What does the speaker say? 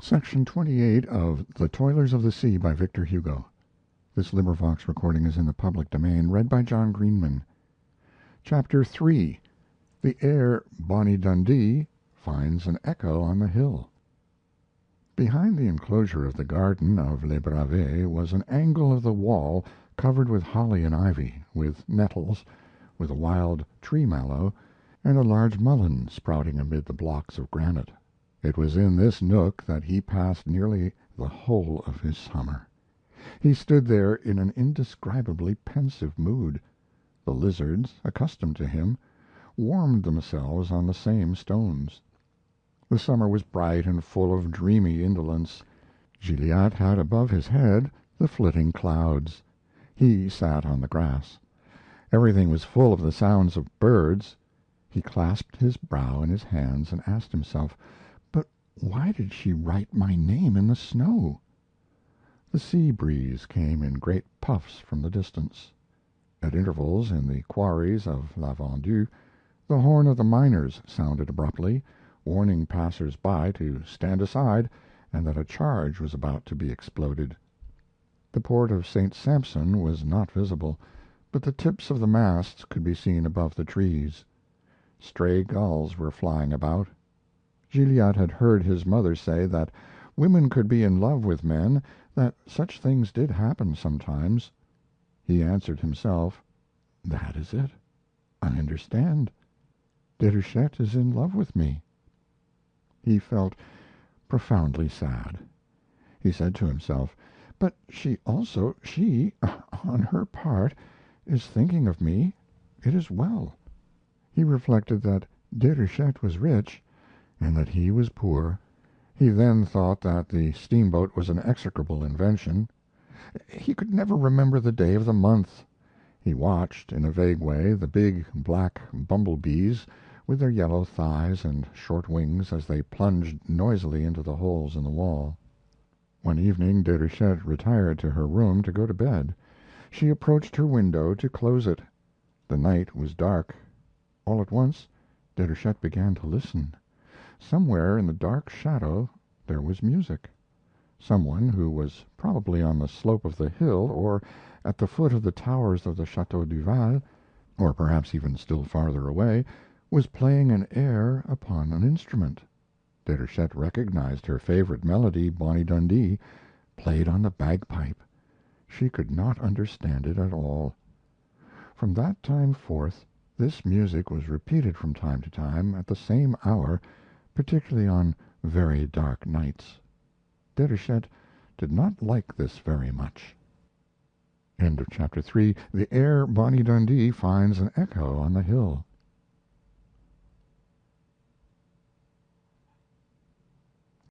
Section 28 of The Toilers of the Sea by Victor Hugo. This recording is in the public domain, read by John Greenman. Chapter 3. The air Bonny Dundee finds an echo on the hill. Behind the enclosure of the garden of Les Bravées was an angle of the wall covered with holly and ivy, with nettles, with a wild tree mallow, and a large mullein sprouting amid the blocks of granite. It was in this nook that he passed nearly the whole of his summer. He stood there in an indescribably pensive mood. The lizards, accustomed to him, warmed themselves on the same stones. The summer was bright and full of dreamy indolence. Gilliatt had above his head the flitting clouds. He sat on the grass. Everything was full of the sounds of birds. He clasped his brow in his hands and asked himself, why did she write my name in the snow? The sea breeze came in great puffs from the distance. At intervals, in the quarries of La Vendue, the horn of the miners sounded abruptly, warning passers-by to stand aside and that a charge was about to be exploded. The port of St. Sampson was not visible, but the tips of the masts could be seen above the trees. Stray gulls were flying about. Gilliatt had heard his mother say that women could be in love with men, that such things did happen sometimes. He answered himself, "That is it. I understand. Déruchette is in love with me." He felt profoundly sad. He said to himself, "But she, on her part, is thinking of me. It is well." He reflected that Déruchette was rich and that he was poor. He then thought that the steamboat was an execrable invention. He could never remember the day of the month. He watched, in a vague way, the big black bumblebees, with their yellow thighs and short wings, as they plunged noisily into the holes in the wall. One evening Déruchette retired to her room to go to bed. She approached her window to close it. The night was dark. All at once Déruchette began to listen. Somewhere in the dark shadow there was music. Someone, who was probably on the slope of the hill or at the foot of the towers of the Chateau Duval, or perhaps even still farther away, was playing an air upon an instrument. Déruchette recognized her favorite melody, Bonny Dundee, played on the bagpipe. She could not understand it at all. From that time forth this music was repeated from time to time at the same hour, particularly on very dark nights. Déruchette did not like this very much. End of Chapter 3. The air Bonny Dundee finds an echo on the hill.